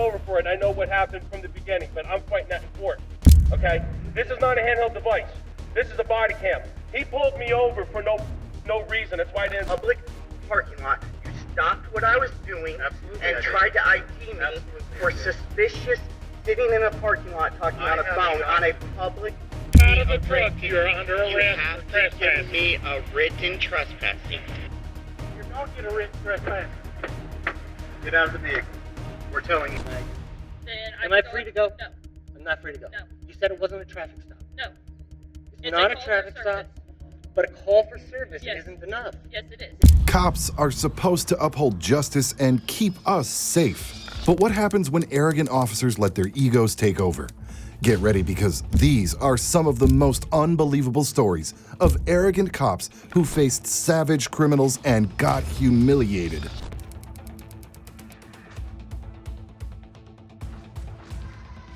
over for it. I know what happened from the beginning, but I'm fighting that in court. Okay? This is not a handheld device. This is a body cam. He pulled me over for no reason. That's why I didn't. Public parking lot. You stopped what I was doing and tried to ID me for suspicious sitting in a parking lot talking on a phone on a public. Out of the truck, you're under arrest. You have for to trespassing. give me a written trespassing. You don't get a written trespass. Get out of the vehicle. We're telling you. Am I free to go? No. I'm not free to go. No. You said it wasn't a traffic stop. No. It's not a call traffic for stop, service. but a call for service Yes. isn't enough. Yes, it is. Cops are supposed to uphold justice and keep us safe. But what happens when arrogant officers let their egos take over? Get ready, because these are some of the most unbelievable stories of arrogant cops who faced savage criminals and got humiliated.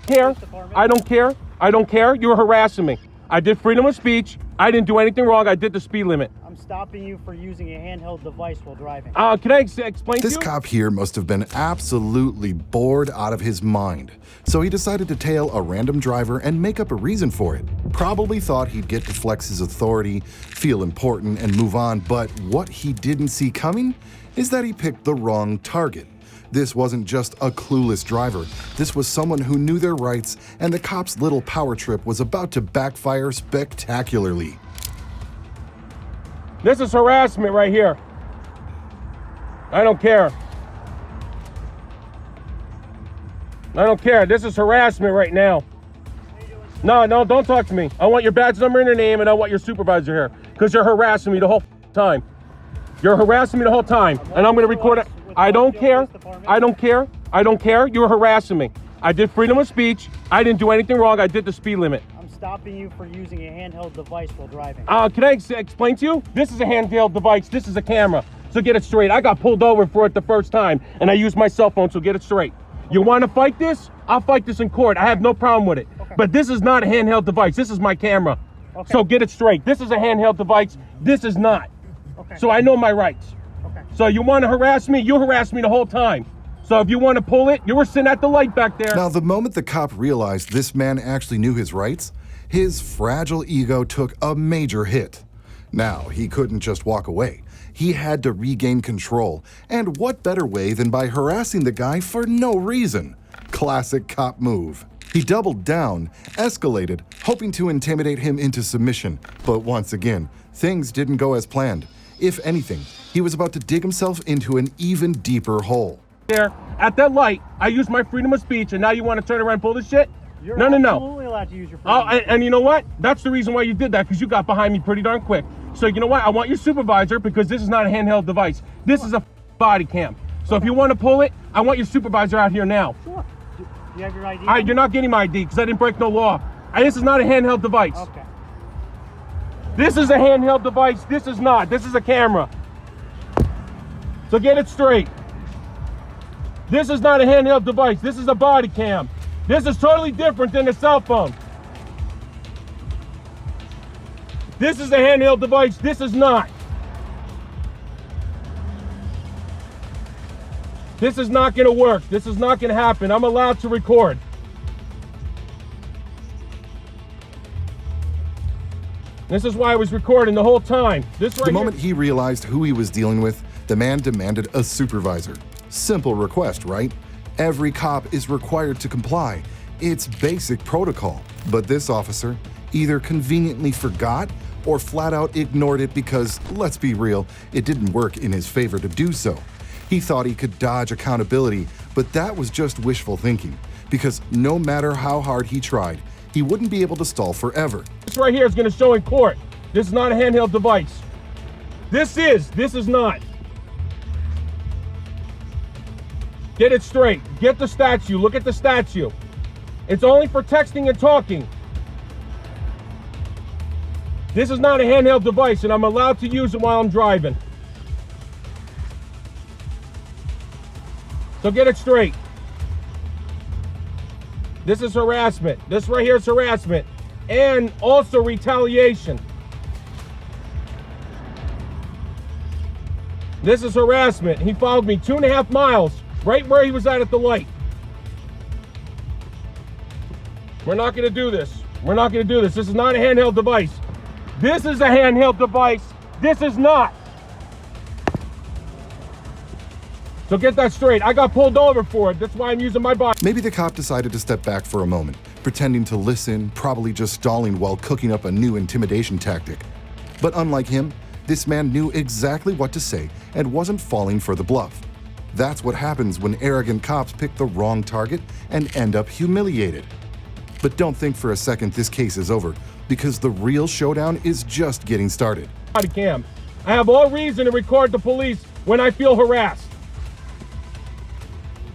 I don't care. I don't care. You were harassing me. I did freedom of speech. I didn't do anything wrong. I did the speed limit. I'm stopping you for using a handheld device while driving. Can I explain to This you? cop here must have been absolutely bored out of his mind, so he decided to tail a random driver and make up a reason for it. Probably thought he'd get to flex his authority, feel important, and move on, but what he didn't see coming is that he picked the wrong target. This wasn't just a clueless driver. This was someone who knew their rights, and the cop's little power trip was about to backfire spectacularly. This is harassment right here. I don't care. I don't care. This is harassment right now. No, don't talk to me. I want your badge number and your name, and I want your supervisor here, because you're harassing me the whole time. You're harassing me the whole time, and I'm going to record it. I don't care. I don't care. I don't care. You were harassing me. I did freedom of speech. I didn't do anything wrong. I did the speed limit. I'm stopping you for using a handheld device while driving. Can I explain to you? This is a handheld device. This is a camera. So get it straight. I got pulled over for it the first time, and I used my cell phone, so get it straight. You want to fight this? I'll fight this in court. I have no problem with it. Okay. But this is not a handheld device. This is my camera. Okay. So get it straight. This is a handheld device. This is not. Okay. So I know my rights. Okay. So you want to harass me? You harassed me the whole time. So if you want to pull it, you were sitting at the light back there. Now, the moment the cop realized this man actually knew his rights, his fragile ego took a major hit. Now, he couldn't just walk away. He had to regain control. And what better way than by harassing the guy for no reason? Classic cop move. He doubled down, escalated, hoping to intimidate him into submission. But once again, things didn't go as planned. If anything, he was about to dig himself into an even deeper hole. There, at that light, I used my freedom of speech, and now you want to turn around and pull this shit? You're No. absolutely allowed to use your Oh, freedom. and you know what? That's the reason why you did that, because you got behind me pretty darn quick. So you know what? I want your supervisor, because this is not a handheld device. This is a body cam. So if you want to pull it, I want your supervisor out here now. Sure. Do you have your ID? All right, you're not getting my ID, because I didn't break no law. This is not a handheld device. Okay. This is a handheld device. This is not. This is a camera. So get it straight. This is not a handheld device. This is a body cam. This is totally different than a cell phone. This is a handheld device. This is not. This is not going to work. This is not going to happen. I'm allowed to record. This is why I was recording the whole time. This right The here. moment he realized who he was dealing with, the man demanded a supervisor. Simple request, right? Every cop is required to comply. It's basic protocol. But this officer either conveniently forgot or flat out ignored it because, let's be real, it didn't work in his favor to do so. He thought he could dodge accountability, but that was just wishful thinking, because no matter how hard he tried, he wouldn't be able to stall forever. This right here is going to show in court. This is not a handheld device. This is not. Get it straight. Get the statue. Look at the statue. It's only for texting and talking. This is not a handheld device, and I'm allowed to use it while I'm driving. So get it straight. This is harassment. This right here is harassment. And also retaliation. This is harassment. He followed me 2.5 miles, right where he was at the light. We're not gonna do this. We're not gonna do this. This is not a handheld device. This is a handheld device. This is not. So get that straight. I got pulled over for it. That's why I'm using my body. Maybe the cop decided to step back for a moment, pretending to listen, probably just stalling while cooking up a new intimidation tactic. But unlike him, this man knew exactly what to say and wasn't falling for the bluff. That's what happens when arrogant cops pick the wrong target and end up humiliated. But don't think for a second this case is over, because the real showdown is just getting started. Body cam. I have all reason to record the police when I feel harassed.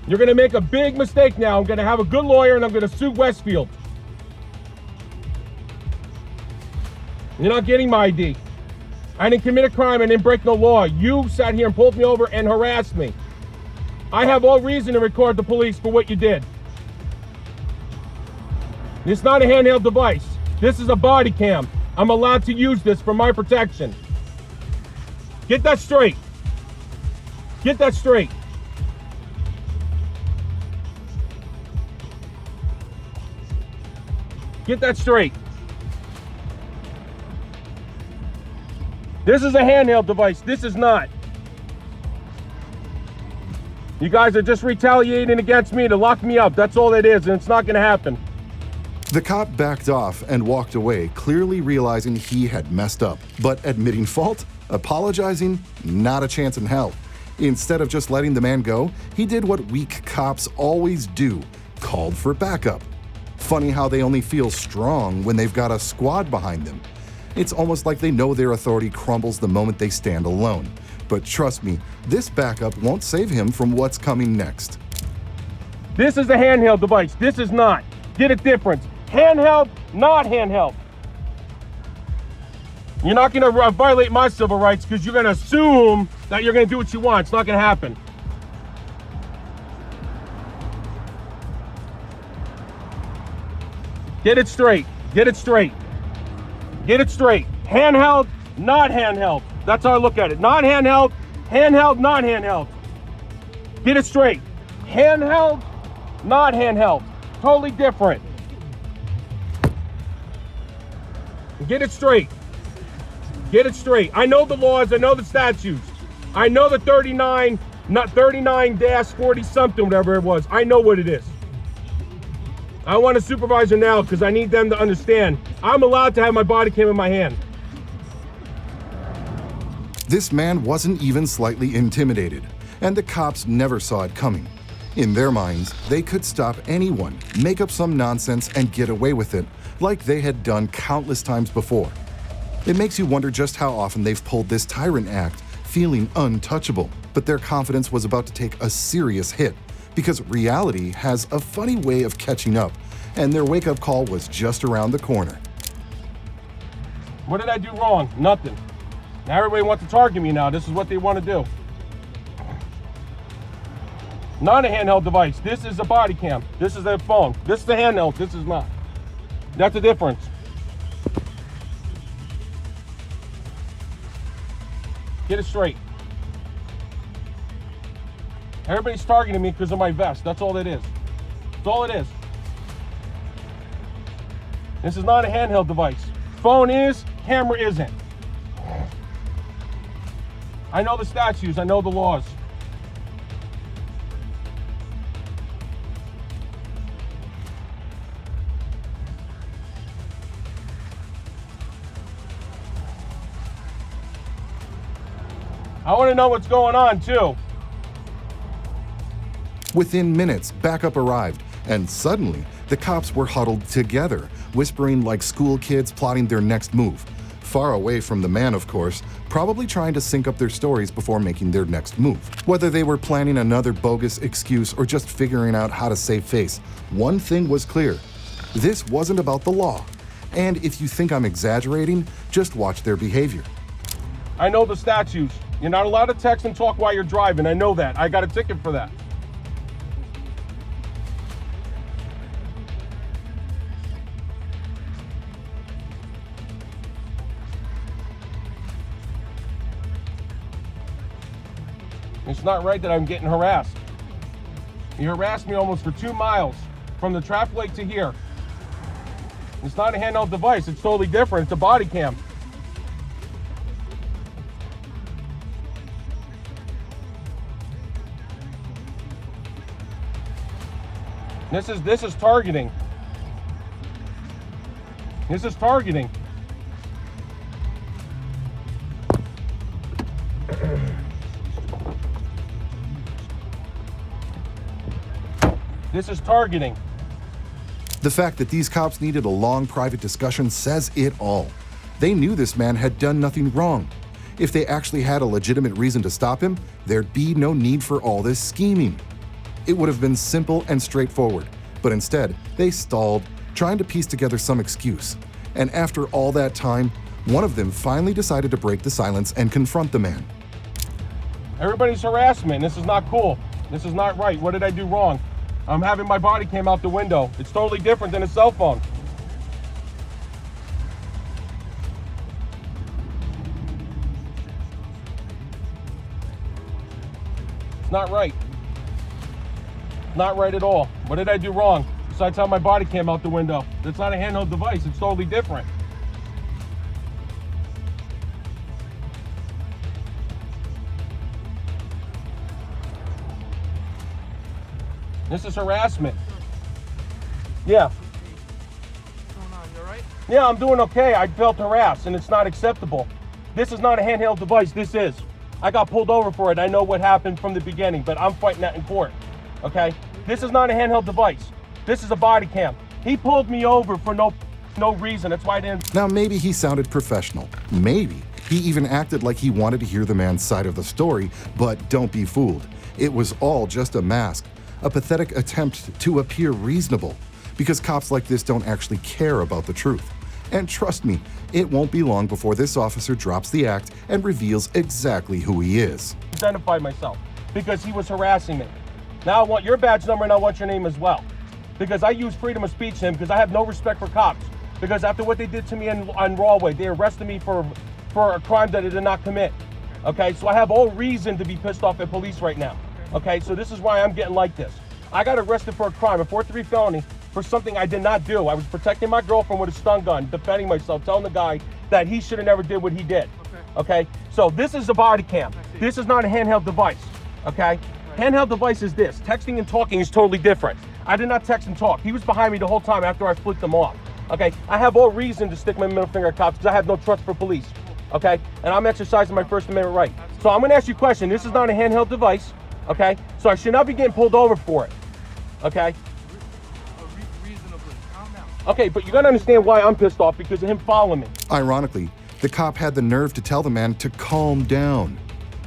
You're gonna make a big mistake now. I'm gonna have a good lawyer and I'm gonna sue Westfield. You're not getting my ID. I didn't commit a crime and didn't break no law. You sat here and pulled me over and harassed me. I have all reason to record the police for what you did. It's not a handheld device. This is a body cam. I'm allowed to use this for my protection. Get that straight. Get that straight. Get that straight. This is a handheld device. This is not. You guys are just retaliating against me to lock me up. That's all it is, and it's not going to happen. The cop backed off and walked away, clearly realizing he had messed up. But admitting fault? Apologizing? Not a chance in hell. Instead of just letting the man go, he did what weak cops always do, called for backup. Funny how they only feel strong when they've got a squad behind them. It's almost like they know their authority crumbles the moment they stand alone. But trust me, this backup won't save him from what's coming next. This is a handheld device. This is not. Get a difference. Handheld, not handheld. You're not going to violate my civil rights because you're going to assume that you're going to do what you want. It's not going to happen. Get it straight. Get it straight. Get it straight. Handheld, not handheld. That's how I look at it. Not handheld, handheld, not handheld. Get it straight. Handheld, not handheld. Totally different. Get it straight. Get it straight. I know the laws. I know the statutes. I know the 39, not 39-40 something, whatever it was. I know what it is. I want a supervisor now because I need them to understand I'm allowed to have my body cam in my hand. This man wasn't even slightly intimidated, and the cops never saw it coming. In their minds, they could stop anyone, make up some nonsense, and get away with it, like they had done countless times before. It makes you wonder just how often they've pulled this tyrant act, feeling untouchable. But their confidence was about to take a serious hit, because reality has a funny way of catching up, and their wake-up call was just around the corner. What did I do wrong? Nothing. Now everybody wants to target me now. This is what they want to do. Not a handheld device. This is a body cam. This is a phone. This is a handheld. This is not. That's the difference. Get it straight. Everybody's targeting me because of my vest. That's all it is. That's all it is. This is not a handheld device. Phone is, camera isn't. I know the statutes. I know the laws. I want to know what's going on, too. Within minutes, backup arrived, and suddenly, the cops were huddled together, whispering like school kids plotting their next move. Far away from the man, of course, probably trying to sync up their stories before making their next move. Whether they were planning another bogus excuse or just figuring out how to save face, one thing was clear. This wasn't about the law. And if you think I'm exaggerating, just watch their behavior. I know the statutes. You're not allowed to text and talk while you're driving. I know that. I got a ticket for that. It's not right that I'm getting harassed. You harassed me almost for 2 miles from the traffic light to here. It's not a handheld device. It's totally different. It's a body cam. This is targeting. This is targeting. This is targeting. The fact that these cops needed a long private discussion says it all. They knew this man had done nothing wrong. If they actually had a legitimate reason to stop him, there'd be no need for all this scheming. It would have been simple and straightforward, but instead, they stalled, trying to piece together some excuse. And after all that time, one of them finally decided to break the silence and confront the man. Everybody's harassment. This is not cool. This is not right. What did I do wrong? I'm having my body cam out the window. It's totally different than a cell phone. It's not right. Not right at all. What did I do wrong? Besides how my body came out the window. That's not a handheld device. It's totally different. This is harassment. Yeah. What's going on? You alright? Yeah, I'm doing okay. I felt harassed and it's not acceptable. This is not a handheld device. This is. I got pulled over for it. I know what happened from the beginning, but I'm fighting that in court. Okay? This is not a handheld device. This is a body cam. He pulled me over for no reason. That's why I didn't. Now, maybe he sounded professional. Maybe he even acted like he wanted to hear the man's side of the story, but don't be fooled. It was all just a mask, a pathetic attempt to appear reasonable, because cops like this don't actually care about the truth. And trust me, it won't be long before this officer drops the act and reveals exactly who he is. Identify myself because he was harassing me. Now I want your badge number and I want your name as well. Because I use freedom of speech to him because I have no respect for cops. Because after what they did to me on Rawway, they arrested me for a crime that I did not commit. Okay, so I have all reason to be pissed off at police right now. Okay, so this is why I'm getting like this. I got arrested for a crime, a 4-3 felony, for something I did not do. I was protecting my girlfriend with a stun gun, defending myself, telling the guy that he should have never did what he did. Okay, so this is a body cam. This is not a handheld device. Okay, handheld device is this. Texting and talking is totally different. I did not text and talk. He was behind me the whole time after I flicked him off. Okay, I have all reason to stick my middle finger at cops because I have no trust for police. Okay, and I'm exercising my First Amendment right. So I'm gonna ask you a question. This is not a handheld device. Okay, so I should not be getting pulled over for it. Okay. Reasonably. Calm down. Okay, but you gotta understand why I'm pissed off because of him following me. Ironically, the cop had the nerve to tell the man to calm down.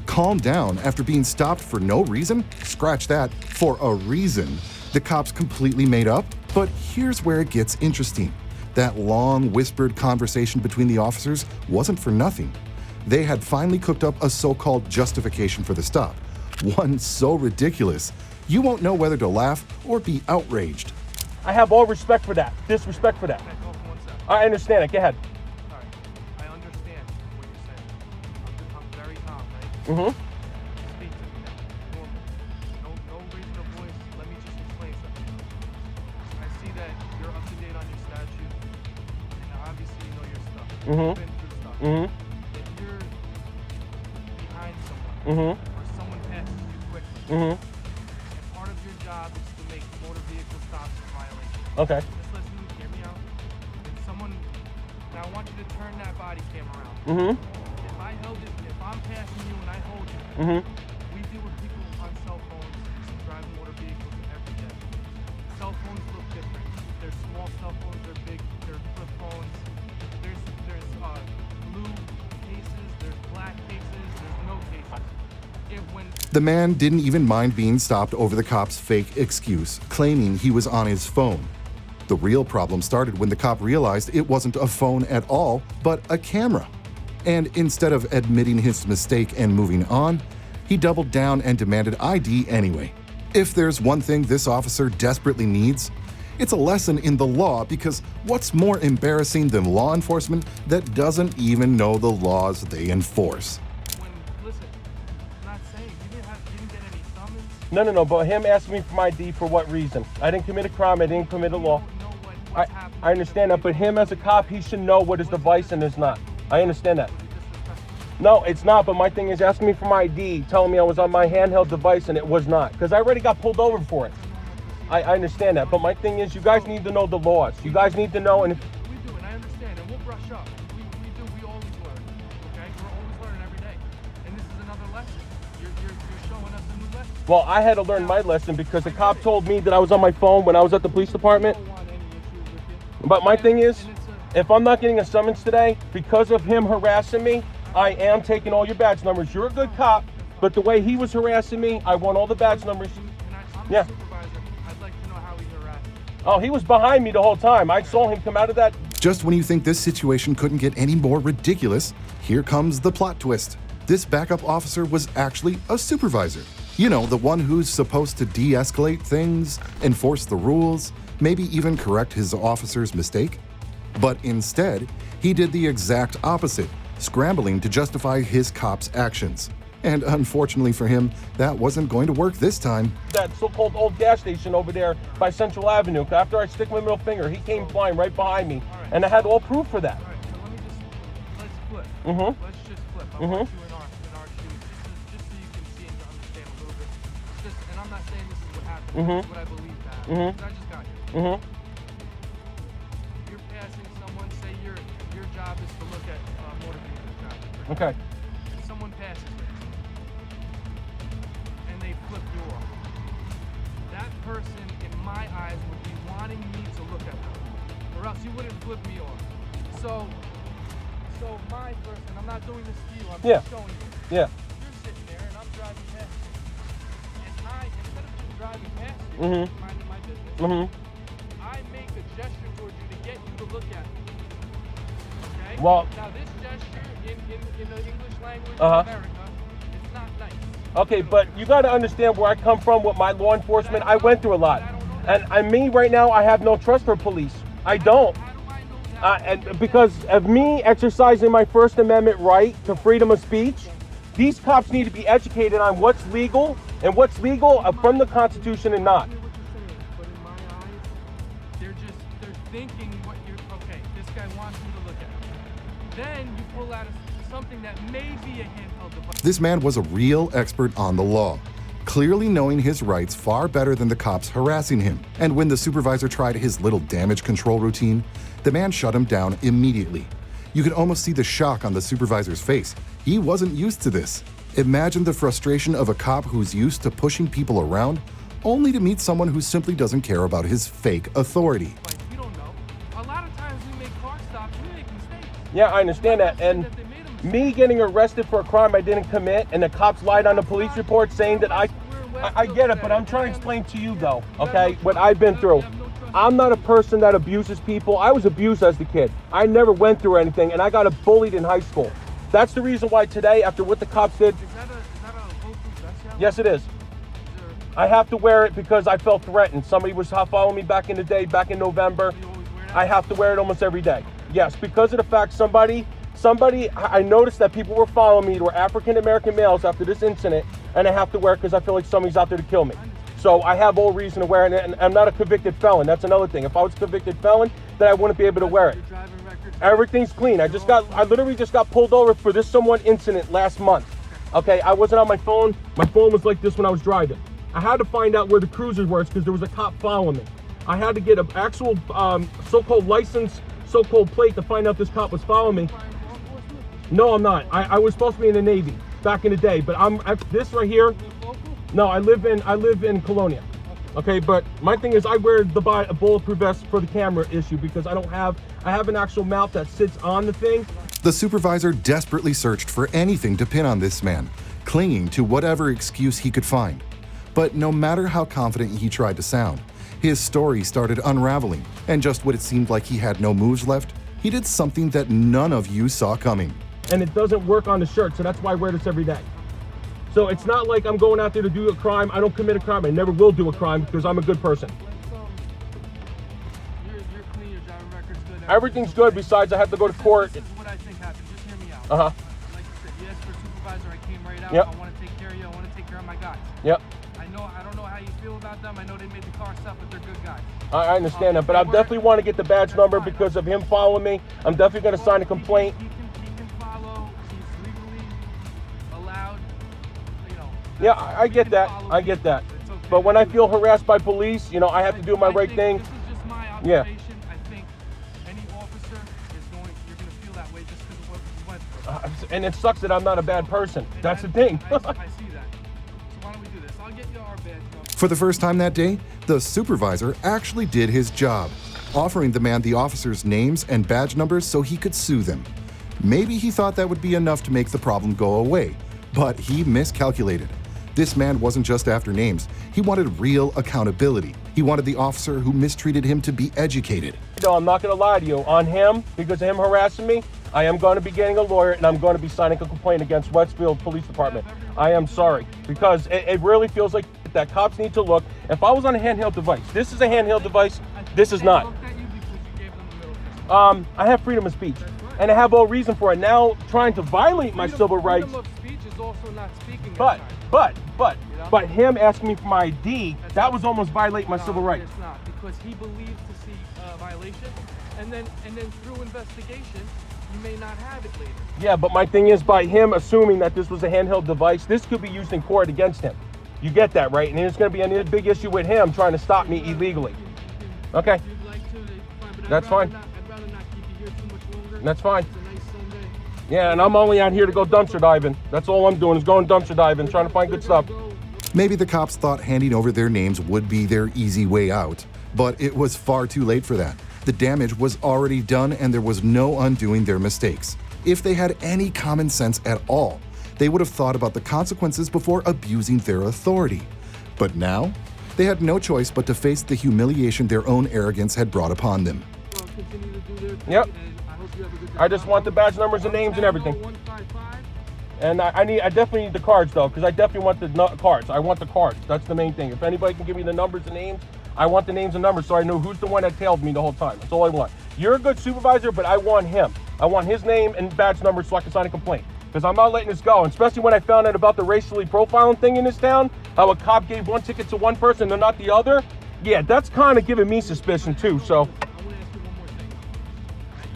Calm down after being stopped for no reason? Scratch that, for a reason. The cops completely made up. But here's where it gets interesting. That long, whispered conversation between the officers wasn't for nothing. They had finally cooked up a so-called justification for the stop. One so ridiculous, you won't know whether to laugh or be outraged. I have all respect for that, disrespect for that. Can I go for 1 second? I understand it, go ahead. All right. I understand what you're saying. I'm very calm, right? Mm-hmm. Speak to me now. Normal. No raising of voice. Let me just explain something. I see that you're up to date on your statute, and obviously you know your stuff. Mhm. You've been through stuff. Mm-hmm. If you're behind someone, Mm-hmm. or someone passes you quickly, Mm-hmm. and part of your job is to make motor vehicle stops for violations. Okay. Just listen to me, hear me out. If someone, now I want you to turn that body cam around. Mm-hmm. If I'm passing you and I hold you, Mm-hmm. we deal with people on cell phones driving motor vehicles every day. Cell phones look different. There's small cell phones, they're big, they're flip phones. There's blue cases, there's black cases, there's no cases. The man didn't even mind being stopped over the cop's fake excuse, claiming he was on his phone. The real problem started when the cop realized it wasn't a phone at all, but a camera. And instead of admitting his mistake and moving on, he doubled down and demanded ID anyway. If there's one thing this officer desperately needs, it's a lesson in the law, because what's more embarrassing than law enforcement that doesn't even know the laws they enforce? Listen, I'm not saying you didn't get any summons. No, but him asking me for my ID for what reason? I didn't commit a crime, I didn't commit a law. You don't know what's happening. I understand that, but him as a cop, he should know what is the vice and is not. I understand that. Was it disrespectful? No, it's not, but my thing is asking me for my ID, telling me I was on my handheld device and it was not, because I already got pulled over for it. I understand that, but my thing is you guys need to know the laws. You guys need to know, and if, We do, and I understand, and we'll brush up. We always learn, okay? We're always learning every day. And this is another lesson. You're showing us a new lesson. well, I had to learn my lesson because the cop told me that I was on my phone when I was at the police department. I don't want any issues with you. But my thing is, And it's if I'm not getting a summons today because of him harassing me, I am taking all your badge numbers. You're a good cop, but the way he was harassing me, I want all the badge numbers. I'm Yeah. the supervisor. I'd like to know how he harassed you. Oh, he was behind me the whole time. I saw him come out of that. Just when you think this situation couldn't get any more ridiculous, here comes the plot twist. This backup officer was actually a supervisor. You know, the one who's supposed to de-escalate things, enforce the rules, maybe even correct his officer's mistake. But instead, he did the exact opposite, scrambling to justify his cop's actions. And unfortunately for him, that wasn't going to work this time. That so-called old gas station over there by Central Avenue. After I stick my middle finger, he came flying right behind me, and I had all proof for that. All right, so let's flip. Mhm. Let's just flip. I Mhm. want you in our shoes, just so you can see and understand a little bit. And I'm not saying this is what happened. Mhm. This is what I believe to happen. Mhm. 'Cause I just got here. Mm-hmm. You're passing someone. Say your job is to look at motor vehicle traffic. Okay. And someone passes you, and they flip you off. That person, in my eyes, would be wanting me to look at them, or else you wouldn't flip me off. So my person, I'm not doing this to you. I'm Yeah. just showing you. Yeah. You're sitting there, and I'm driving past you. And instead of just driving past you, Mhm. minding my business, Mm-hmm. I make a gesture towards you to get you to look at me. Okay? Well- Now this gesture in the English language Uh-huh. of America, it's not nice. Okay, but you got to understand where I come from with my law enforcement. I went through a lot. And me right now, I have no trust for police. I don't. How do I know that? And because of me exercising my First Amendment right to freedom of speech, these cops need to be educated on what's legal and what's legal from the Constitution and not. I hear what you're saying, but in my eyes, they're thinking what you're, okay, this guy wants me to look at him. Then you pull out something that may be a handheld device. This man was a real expert on the law, clearly knowing his rights far better than the cops harassing him. And when the supervisor tried his little damage control routine, the man shut him down immediately. You could almost see the shock on the supervisor's face. He wasn't used to this. Imagine the frustration of a cop who's used to pushing people around, only to meet someone who simply doesn't care about his fake authority. We don't know. A lot of times we make car stops, we make mistakes. Yeah, I understand that. And me getting arrested for a crime I didn't commit and the cops lied on the police report saying that I get it, but I'm trying to explain to you though, okay, what I've been through. I'm not a person that abuses people. I was abused as a kid. I never went through anything, and I got bullied in high school. That's the reason why today, after what the cops did, Is that a bulletproof vest you have? yes it is. I have to wear it because I felt threatened. Somebody was following me back in the day, back in November. You always wear that? I have to wear it almost every day. Yes, because of the fact somebody, I noticed that people were following me. They were African American males after this incident, and I have to wear it because I feel like somebody's out there to kill me. So I have all reason to wear it, and I'm not a convicted felon. That's another thing. If I was a convicted felon, then I wouldn't be able to wear it. Your driving record? Everything's clean. I literally just got pulled over for this somewhat incident last month. Okay, I wasn't on my phone. My phone was like this when I was driving. I had to find out where the cruisers were because there was a cop following me. I had to get an actual so-called license, so-called plate to find out this cop was following me. No, I'm not. I was supposed to be in the Navy back in the day, but this right here. No, I live in Colonia. Okay, but my thing is I wear a bulletproof vest for the camera issue because I have an actual mount that sits on the thing. The supervisor desperately searched for anything to pin on this man, clinging to whatever excuse he could find. But no matter how confident he tried to sound, his story started unraveling, and just when it seemed like he had no moves left, he did something that none of you saw coming. And it doesn't work on the shirt, so that's why I wear this every day. So it's not like I'm going out there to do a crime. I don't commit a crime. I never will do a crime because I'm a good person. You're clean, your driving record's good. Everything's good besides I have to go to court. This is what I think happened. Just hear me out. Uh-huh. Like you said, you asked for a supervisor, I came right out. Yep. I want to take care of you, I want to take care of my guys. Yep. I don't know how you feel about them. I know they made the car stop, but they're good guys. I understand that, but I definitely want to get the badge number because of him following me. I'm definitely going to sign a complaint. He can follow. He's legally allowed. You know. Yeah, I get that. I get that. It's okay. But when I feel harassed by police, you know, I have to do my right thing. This is just my Yeah. observation. I think any officer is going. You're going to feel that way just because of what you went through. And it sucks that I'm not a bad person. That's the thing. I see that. So why don't we do this? I'll get you our badge number. For the first time that day, the supervisor actually did his job, offering the man the officers' names and badge numbers so he could sue them. Maybe he thought that would be enough to make the problem go away, but he miscalculated. This man wasn't just after names, he wanted real accountability. He wanted the officer who mistreated him to be educated. No, I'm not going to lie to you. On him, because of him harassing me, I am going to be getting a lawyer and I'm going to be signing a complaint against Westfield Police Department. I am sorry, because it really feels like that cops need to look. If I was on a handheld device, this is a handheld device, this is not. Looked at you because you gave them the middle finger. I have freedom of speech, and I have all reason for it. Now, trying to violate my civil rights, Freedom of speech is also not speaking. but at times. him asking me for my ID, that was almost violate my civil rights. It's not, because he believes to see a violation, and then through investigation, you may not have it later. Yeah, but my thing is, by him assuming that this was a handheld device, this could be used in court against him. You get that, right? And there's going to be a big issue with him trying to stop me illegally. Okay, If you'd like to, but That's fine. I'd rather not keep you here too much longer. that's fine. It's a nice Sunday. Yeah, and I'm only out here to go dumpster diving. That's all I'm doing is going dumpster diving, trying to find good stuff. Maybe the cops thought handing over their names would be their easy way out, but it was far too late for that. The damage was already done and there was no undoing their mistakes. If they had any common sense at all, they would have thought about the consequences before abusing their authority. But now, they had no choice but to face the humiliation their own arrogance had brought upon them. Well, continue to do their thing, Yep. and I hope you have a good day. I just want the badge numbers and names and everything. 155. And I definitely need the cards though, because I definitely want the cards. I want the cards. That's the main thing. If anybody can give me the numbers and names, I want the names and numbers so I know who's the one that tailed me the whole time. That's all I want. You're a good supervisor, but I want him. I want his name and badge number so I can sign a complaint. Because I'm not letting this go, and especially when I found out about the racially profiling thing in this town, how a cop gave one ticket to one person and not the other. Yeah, that's kind of giving me suspicion too, so. I want to ask you one more thing.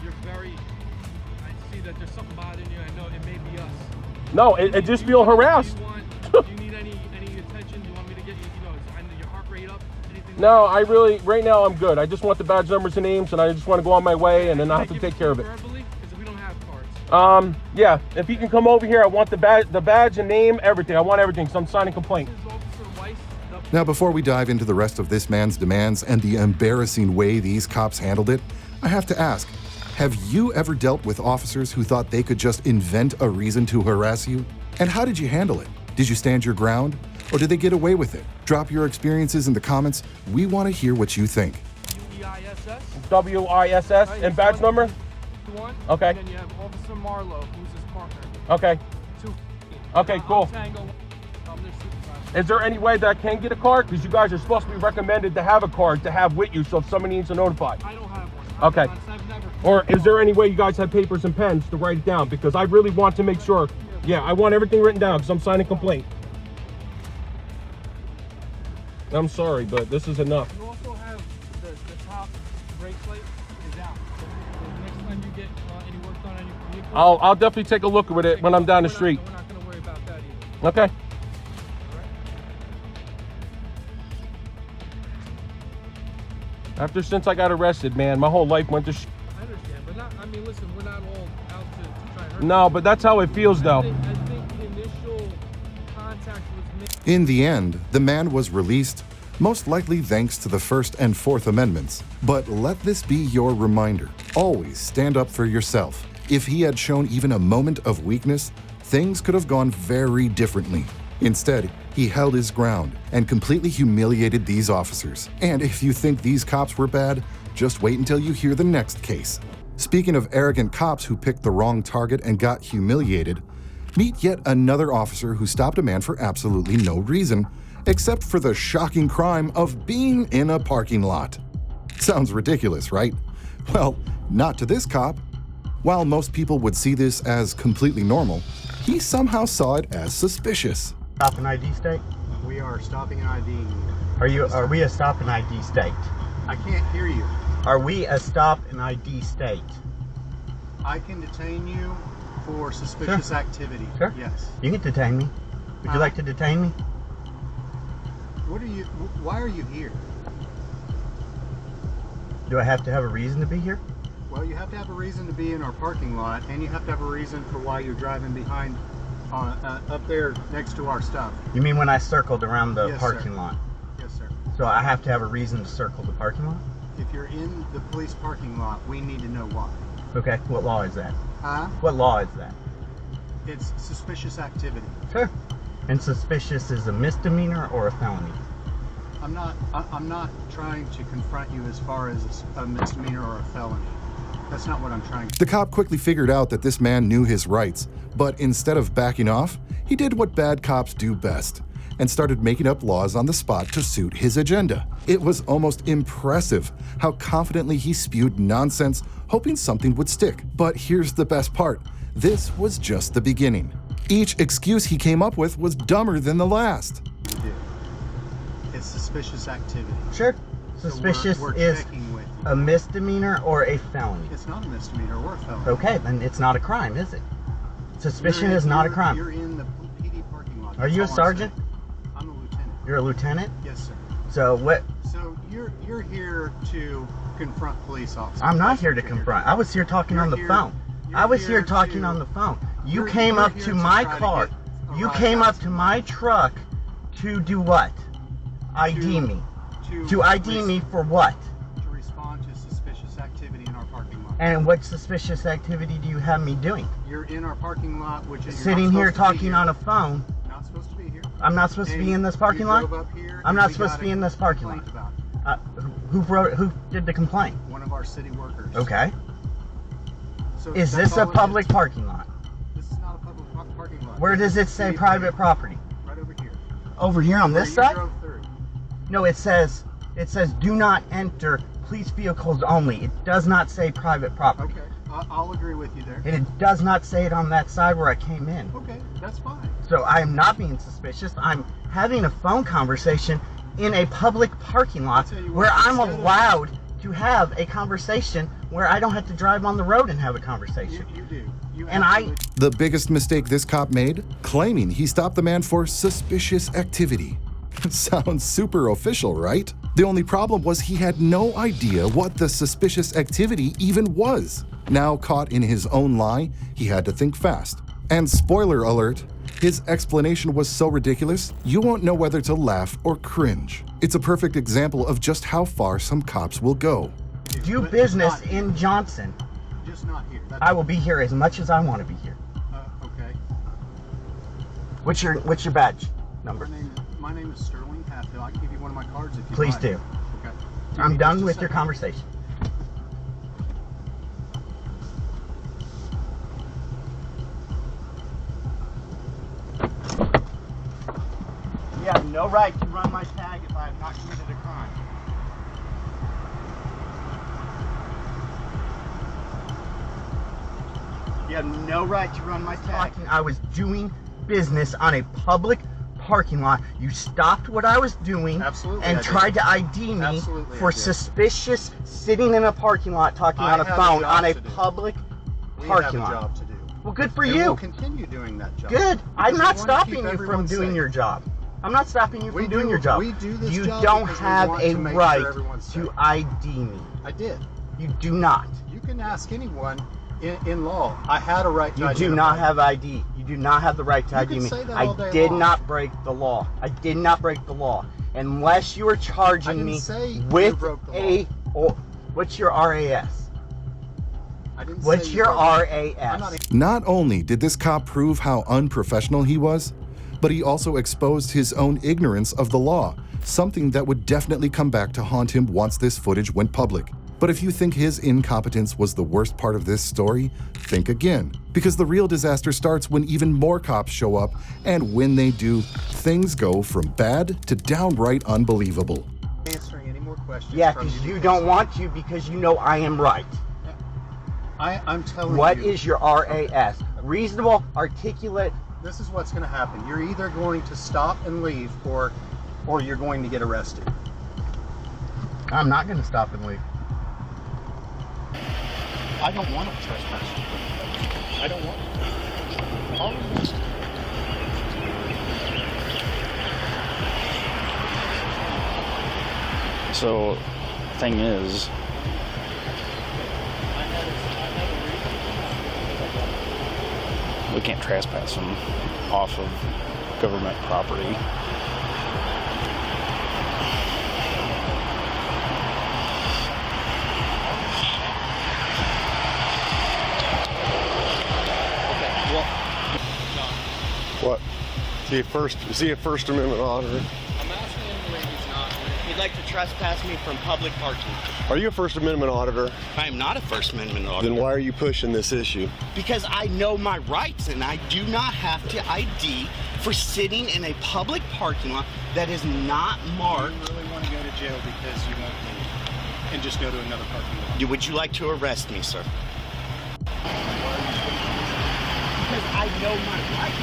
You're very. I see that there's something bothering you. I know it may be us. No, I just feel harassed. Do you need any attention? Do you want me to get you? I know your heart rate up. Anything? No, right now I'm good. I just want the badge numbers and names, and I just want to go on my way, and then I have to take care of it. Verbally, because we don't have cards. Yeah, if he can come over here, I want the badge and name, everything. I want everything, so I'm signing complaint. This is Officer Weiss. Now, before we dive into the rest of this man's demands and the embarrassing way these cops handled it, I have to ask, have you ever dealt with officers who thought they could just invent a reason to harass you? And how did you handle it? Did you stand your ground? Or did they get away with it? Drop your experiences in the comments. We want to hear what you think. UEISS. WISS and badge number? 1. Okay. And then you have Officer Marlowe, who's his partner. Okay. 2. Okay, cool. Tango. Their supervisor. Is there any way that I can get a card? Because you guys are supposed to be recommended to have a card to have with you, so if somebody needs to notify. I don't have one. Okay. I've never. Or is there any way you guys have papers and pens to write it down? Because I really want to make sure. Yeah, I want everything written down because I'm signing a complaint. I'm sorry, but this is enough. You also have the top brake plate is out. So next time you get any work done on your vehicle, I'll definitely take a look at it when I'm down the street. We're not going to worry about that either. Okay. Since I got arrested, man, my whole life went to I understand, but not. I mean, listen, we're not all out to try and hurt. No, but that's how it feels, though. I think the initial contact was made. In the end, the man was released, most likely thanks to the First and Fourth Amendments. But let this be your reminder. Always stand up for yourself. If he had shown even a moment of weakness, things could have gone very differently. Instead, he held his ground and completely humiliated these officers. And if you think these cops were bad, just wait until you hear the next case. Speaking of arrogant cops who picked the wrong target and got humiliated, meet yet another officer who stopped a man for absolutely no reason, except for the shocking crime of being in a parking lot. Sounds ridiculous, right? Well, not to this cop. While most people would see this as completely normal, he somehow saw it as suspicious. Stop and ID state? We are stopping an ID. Are we a stop and ID state? I can't hear you. Are we a stop and ID state? I can detain you for suspicious activity. Sure. Yes. You can detain me. Would you like to detain me? What are you? Why are you here? Do I have to have a reason to be here? Well, you have to have a reason to be in our parking lot, and you have to have a reason for why you're driving behind, up there next to our stuff. You mean when I circled around the Yes, parking sir. lot? Yes, sir. So I have to have a reason to circle the parking lot? If you're in the police parking lot, we need to know why. Okay, what law is that? Huh? What law is that? It's suspicious activity. Sure. And suspicious is a misdemeanor or a felony? I'm not trying to confront you as far as a misdemeanor or a felony. That's not what I'm trying to. The cop quickly figured out that this man knew his rights, but instead of backing off, he did what bad cops do best and started making up laws on the spot to suit his agenda. It was almost impressive how confidently he spewed nonsense, hoping something would stick. But here's the best part. This was just the beginning. Each excuse he came up with was dumber than the last. do. It's suspicious activity. Sure. So Suspicious we're is checking with you. a misdemeanor or a felony? It's not a misdemeanor or a felony. Okay, then it's not a crime, is it? Suspicion You're in- is not a you're- crime. You're in the PD parking lot. Are you a That's all I'm sergeant? saying. I'm a lieutenant. You're a lieutenant? Yes, sir. So what? So you're here to confront police officers. I'm not That's here what to you're confront. I was here talking You're on the here- phone. you're I was here here talking to- on the phone. You You're- came you're up here to to my try to car. get a You ride came out up to to me. my truck to do what? ID me. To ID me for what? To respond to suspicious activity in our parking lot. And what suspicious activity do you have me doing? You're in our parking lot, which is Sitting here talking on a phone. Not supposed to be here. I'm not supposed to be And in this parking you lot? drove up here I'm and not we supposed got to be a in this parking complaint lot. about it. Who did the complaint? One of our city workers. Okay. So Is that's this a all it public is. parking lot? This is not a public parking lot. Where This does is it say city private property. property? Right over here. Over here on Where this you side? drove through. No, it says do not enter police vehicles only. It does not say private property. Okay, I'll agree with you there. And it does not say it on that side where I came in. Okay, that's fine. So I am not being suspicious. I'm having a phone conversation in a public parking lot I'll tell you what, where I'm instead of- allowed to have a conversation where I don't have to drive on the road and have a conversation. You do. You And I- absolutely- The biggest mistake this cop made? Claiming he stopped the man for suspicious activity. Sounds super official, right? The only problem was he had no idea what the suspicious activity even was. Now caught in his own lie, he had to think fast. And spoiler alert, his explanation was so ridiculous, you won't know whether to laugh or cringe. It's a perfect example of just how far some cops will go. Do But business just not in Johnson. Just not here. That's I will be here as much as I want to be here. Okay. What's your badge number? My name is Sterling Hatfield. I can give you one of my cards if you Please like. do. Okay. Give I'm me done just a with your second. conversation. You have no right to run my tag if I have not committed a crime. You have no right to run my tag. I was doing business on a public parking lot. You stopped what I was doing Absolutely, and I did. tried to ID me Absolutely, for I did. suspicious sitting in a parking lot talking I on a have a phone job on a to do. public We parking have a lot. job to do. Well, good for And you. we'll continue doing that job. Good. I'm Because not we wanna stopping keep you from everyone doing safe. your job. I'm not stopping you We from doing do- your job. we do this you job don't because we have want a to make sure right everyone's to safe. ID me. I did. You do not. You can ask anyone in law. I had a right to You do identify. not have ID. You do not have the right to You ID can me. say that I all day did long. not break the law. I did not break the law. Unless you are I charging didn't me say you with broke the a or what's your RAS? I didn't say What's you your broke- I'm RAS? not Not only did this cop prove how unprofessional he was, but he also exposed his own ignorance of the law, something that would definitely come back to haunt him once this footage went public. But if you think his incompetence was the worst part of this story, think again. Because the real disaster starts when even more cops show up, and when they do, things go from bad to downright unbelievable. answering any more questions. Yeah, from because you because don't want to because you know I am right. I'm telling What you. is your RAS? Reasonable, articulate. This is what's going to happen. You're either going to stop and leave, or you're going to get arrested. I'm not gonna stop and wait. I don't want to trespass. I don't want to. So, thing is, we can't trespass them off of government property. What? Is he a First Amendment auditor? I'm asking him where he's not. He'd like to trespass me from public parking. Are you a First Amendment auditor? I am not a First Amendment auditor. Then why are you pushing this issue? Because I know my rights and I do not have to ID for sitting in a public parking lot that is not marked. You really want to go to jail because you won't leave and just go to another parking lot? Would you like to arrest me, sir? Because I know my rights.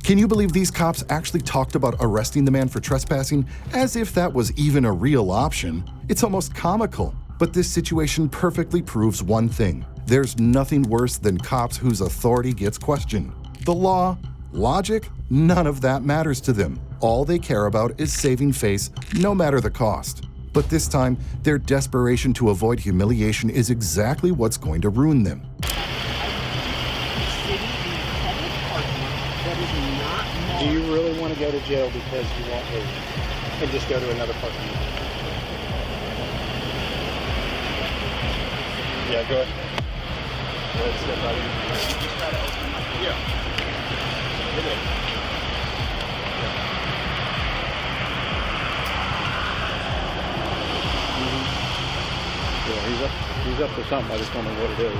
Can you believe these cops actually talked about arresting the man for trespassing as if that was even a real option? It's almost comical. But this situation perfectly proves one thing. There's nothing worse than cops whose authority gets questioned. The law, logic, none of that matters to them. All they care about is saving face, no matter the cost. But this time, their desperation to avoid humiliation is exactly what's going to ruin them. Do you really want to go to jail because you won't leave and just go to another parking lot? Yeah, go ahead. Go ahead, step out of here. Yeah. Get in. Yeah, he's up to something. I just don't know what it is.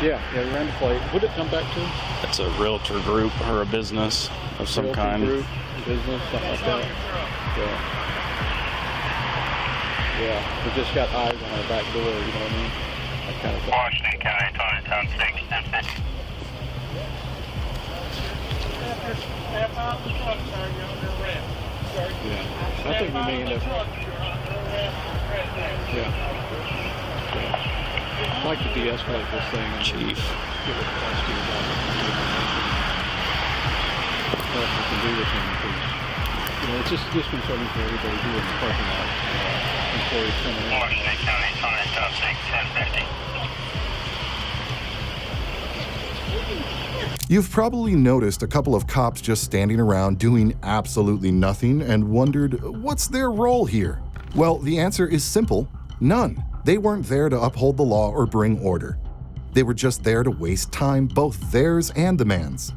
Yeah, he ran the plate. Would it come back to him? It's a realtor group or a business of some Realtor kind. Group, business, something like that. Yeah, we just got eyes on our back door, you know what I mean? That kind of thing. Washington County, 2010 6, 1050. Yeah, I think we may end up. Yeah. I'd like to de-escalate this thing and Chief. give it a question about what we can do with him, because it's just disconcerting for everybody here in the parking lot. Employees coming in. Washington County, 2010 6, 1050. You've probably noticed a couple of cops just standing around doing absolutely nothing and wondered, what's their role here? Well, the answer is simple, none. They weren't there to uphold the law or bring order. They were just there to waste time, both theirs and the man's.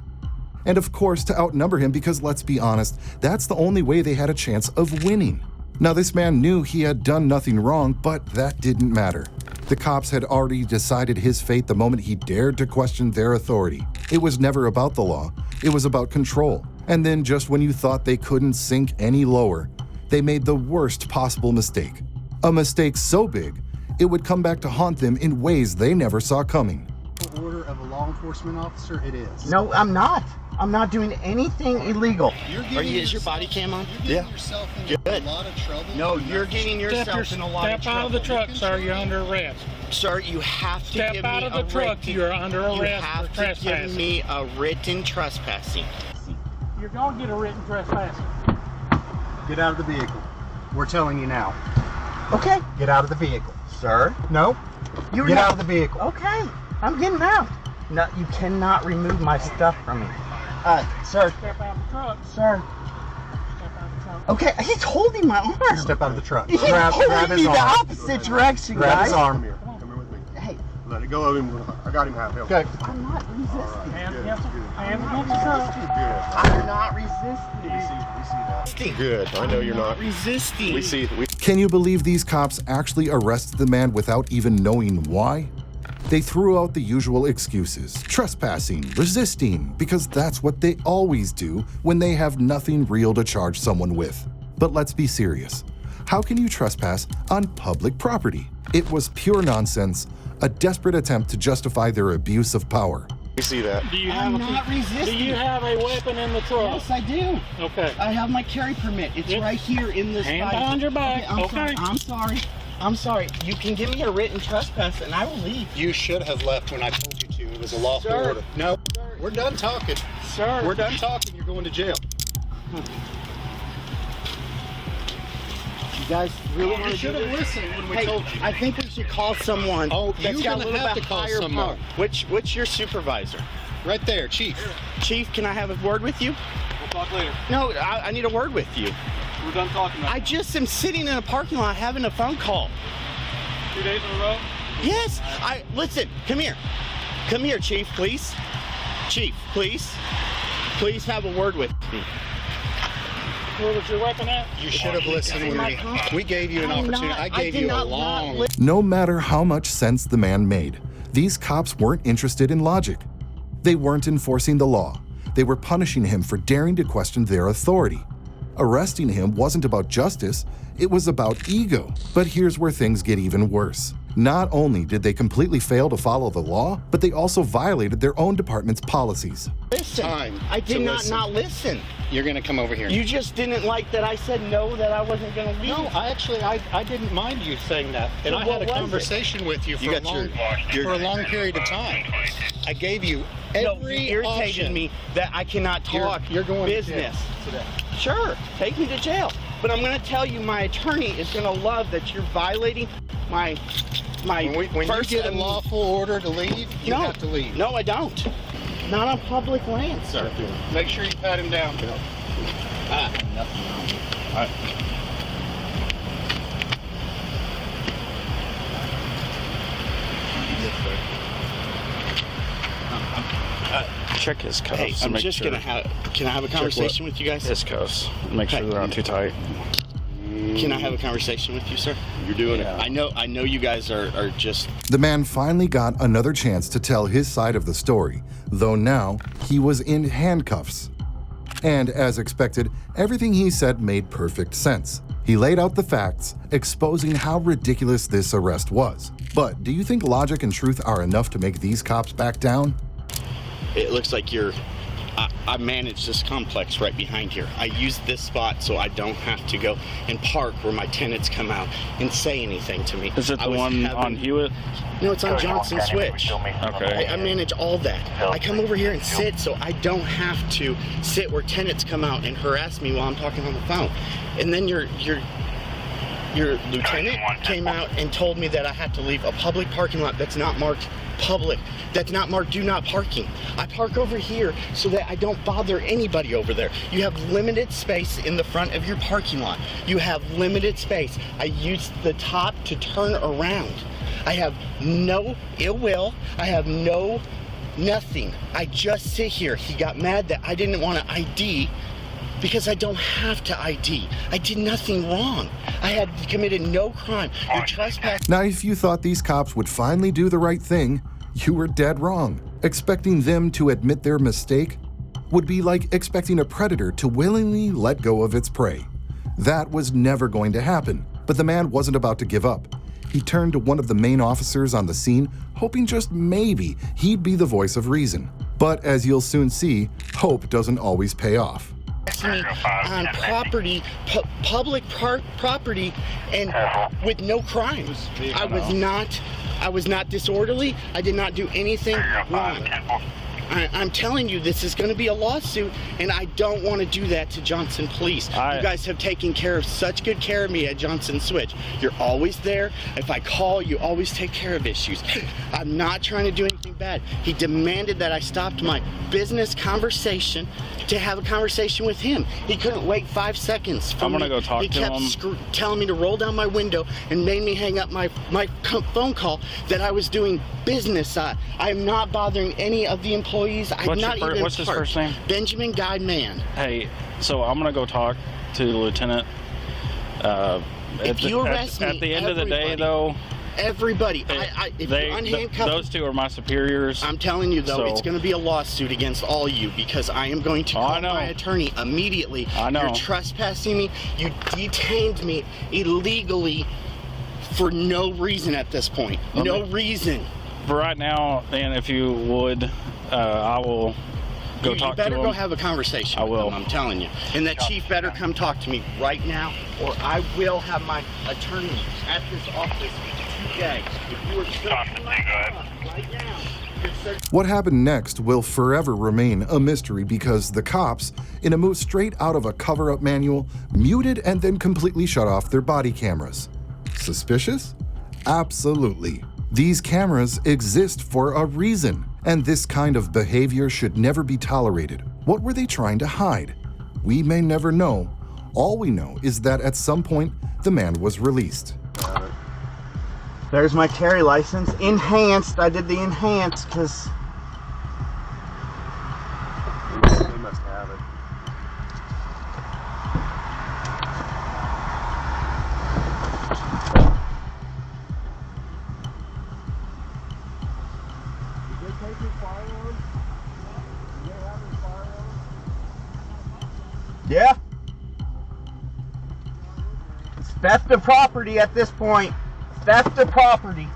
And of course, to outnumber him because, let's be honest, that's the only way they had a chance of winning. Now, this man knew he had done nothing wrong, but that didn't matter. The cops had already decided his fate the moment he dared to question their authority. It was never about the law, it was about control. And then just when you thought they couldn't sink any lower, they made the worst possible mistake. A mistake so big, it would come back to haunt them in ways they never saw coming. Order of a law enforcement officer, it is. No, I'm not. I'm not doing anything illegal. Is your body cam on? You're getting yourself in a lot of trouble. No, you're getting yourself in a lot of trouble. Step out of the truck, sir. You're under arrest. Sir, you have to give me Step out of the truck. You're under arrest for You have to trespassing. give me a written trespassing. You're going to get a written trespassing. Get out of the vehicle. We're telling you now. Okay. Get out of the vehicle. Sir? No. Get out of the vehicle. Okay. I'm getting out. No, you cannot remove my stuff from me. Sir. Step out of the truck. Sir. Step out of the truck. Okay, he's holding my arm. Step out of the truck. He's grab holding his me the arm. opposite direction, Grab guys. his arm here. Come here with me. Hey. Let it go of him. I got him half. Okay. I'm not resisting. Hands against the truck. I'm not resisting. We see that. Good. I know you're not. Resisting. We see. Can you believe these cops actually arrested the man without even knowing why? They threw out the usual excuses, trespassing, resisting, because that's what they always do when they have nothing real to charge someone with. But let's be serious. How can you trespass on public property? It was pure nonsense, a desperate attempt to justify their abuse of power. You see that? Do you have I'm not resisting. Do you have a weapon in the truck? Yes, I do. Okay. I have my carry permit. It's right here in this Hand file. behind your back. Okay, I'm sorry. I'm sorry. You can give me a written trespass and I will leave. You should have left when I told you to. It was a lawful Sir. order. No, we're done talking. Sir. We're done talking. You're going to jail. You guys really want You to should do have this? listened when we Hey, told you. I think we should call someone. Oh, that's you're got a gonna little have bit to call higher someone. power. What's your supervisor? Right there, Chief. Chief, can I have a word with you? We'll talk later. No, I need a word with you. We're done talking now. I just am sitting in a parking lot having a phone call. 2 days in a row? Yes. Listen, come here. Come here, Chief, please. Chief, please. Please have a word with me. Where was your weapon at? You should have listened when we gave you an opportunity. I gave you a long. No matter how much sense the man made, these cops weren't interested in logic. They weren't enforcing the law. They were punishing him for daring to question their authority. Arresting him wasn't about justice, it was about ego. But here's where things get even worse. Not only did they completely fail to follow the law, but they also violated their own department's policies. Listen, I did not listen. You're going to come over here. You just didn't like that I said no, that I wasn't going to leave. No, I didn't mind you saying that. And So I what had a was conversation with you for, You a got long, for a long period of time. I gave you every you irritated option. me that I cannot talk You're going business. to jail today. Sure, take me to jail. But I'm going to tell you, my attorney is going to love that you're violating my When first you get a lawful order to leave, you no, have to leave. No, I don't. Not on public land, sir. Make sure you pat him down. Nothing wrong. All right. Check his cuffs. Hey, I'm just sure. gonna have. Can I have a conversation with you guys? His cuffs. Make sure they're not too tight. Can I have a conversation with you, sir? You're doing it. I know you guys are just. The man finally got another chance to tell his side of the story, though now he was in handcuffs. And as expected, everything he said made perfect sense. He laid out the facts, exposing how ridiculous this arrest was. But do you think logic and truth are enough to make these cops back down? It looks like I manage this complex right behind here. I use this spot so I don't have to go and park where my tenants come out and say anything to me. Is it the one on Hewitt? No, it's on Johnson Switch. Okay. I manage all that. I come over here and sit so I don't have to sit where tenants come out and harass me while I'm talking on the phone. And then your lieutenant came out and told me that I had to leave a public parking lot that's not marked public, that's not marked do not parking. I park over here so that I don't bother anybody over there. You have limited space in the front of your parking lot. You have limited space. I use the top to turn around. I have no ill will. I have nothing. I just sit here. He got mad that I didn't want to ID because I don't have to ID. I did nothing wrong. I had committed no crime. You're trespassing. Now, if you thought these cops would finally do the right thing, you were dead wrong. Expecting them to admit their mistake would be like expecting a predator to willingly let go of its prey. That was never going to happen, but the man wasn't about to give up. He turned to one of the main officers on the scene, hoping just maybe he'd be the voice of reason. But as you'll soon see, hope doesn't always pay off. Me on property, public property, and with no crime. I was not disorderly. I did not do anything wrong. I'm telling you, this is going to be a lawsuit, and I don't want to do that to Johnson Police. You guys have taken care of such good care of me at Johnson Switch. You're always there. If I call, you always take care of issues. I'm not trying to do anything bad. He demanded that I stopped my business conversation to have a conversation with him. He couldn't wait 5 seconds for me. I'm gonna go talk to him. He kept telling me to roll down my window and made me hang up my phone call that I was doing business. I'm not bothering any of the employees. What's his first name? Benjamin Guideman. Hey, so I'm gonna go talk to the lieutenant. If you arrest me, at the end of the day, though. Everybody, if you're unhandcuffed, those two are my superiors. I'm telling you, though, it's going to be a lawsuit against all you because I am going to call my attorney immediately. I know. You're trespassing me. You detained me illegally for no reason at this point. No reason. For right now, and if you would, I will go You talk to better him. go have a conversation. I with will. him, I'm telling you. And that chief better come talk to me right now, or I will have my attorney at this office today. If you are searching my car right now, you're searching. What happened next will forever remain a mystery because the cops, in a move straight out of a cover-up manual, muted and then completely shut off their body cameras. Suspicious? Absolutely. These cameras exist for a reason, and this kind of behavior should never be tolerated. What were they trying to hide? We may never know. All we know is that at some point, the man was released. There's my carry license. Enhanced. I did the enhanced because They must have it. Did they take his firearms? Did they have his firearms? yeah. It's theft of property at this point. Theft of property.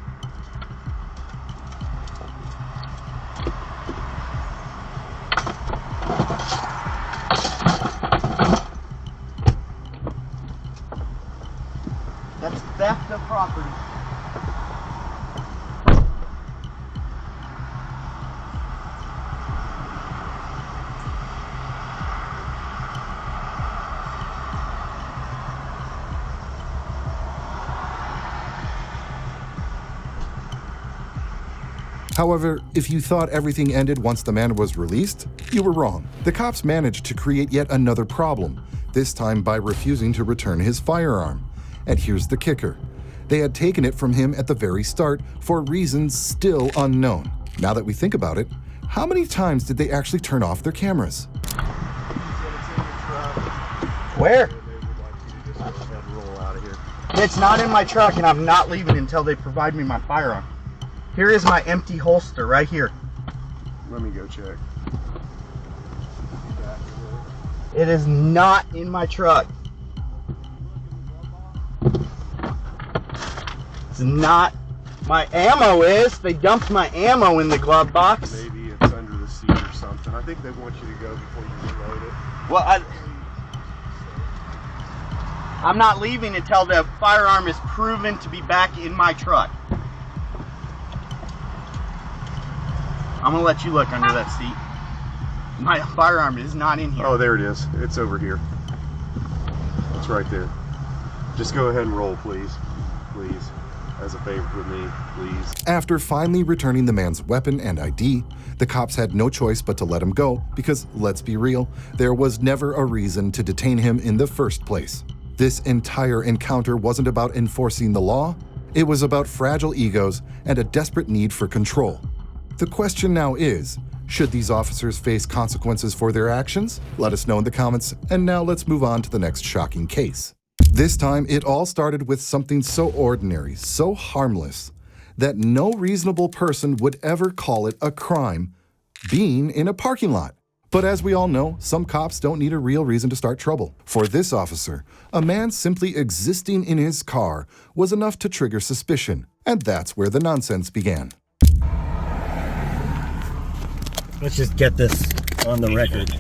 That's theft of property. However, if you thought everything ended once the man was released, you were wrong. The cops managed to create yet another problem, this time by refusing to return his firearm. And here's the kicker. They had taken it from him at the very start for reasons still unknown. Now that we think about it, how many times did they actually turn off their cameras? Where? They would like you to just go ahead and roll out of here. It's not in my truck, and I'm not leaving until they provide me my firearm. Here is my empty holster right here. Let me go check. It is not in my truck. It's not. My ammo is. They dumped my ammo in the glove box. Maybe it's under the seat or something. I think they want you to go before you reload it. Well, I'm not leaving until the firearm is proven to be back in my truck. I'm gonna let you look under that seat. My firearm is not in here. Oh, there it is. It's over here. It's right there. Just go ahead and roll, please. Please. As a favor with me, please. After finally returning the man's weapon and ID, the cops had no choice but to let him go because, let's be real, there was never a reason to detain him in the first place. This entire encounter wasn't about enforcing the law, it was about fragile egos and a desperate need for control. The question now is, should these officers face consequences for their actions? Let us know in the comments, and now let's move on to the next shocking case. This time, it all started with something so ordinary, so harmless, that no reasonable person would ever call it a crime, being in a parking lot. But as we all know, some cops don't need a real reason to start trouble. For this officer, a man simply existing in his car was enough to trigger suspicion, and that's where the nonsense began. Let's just get this on the record.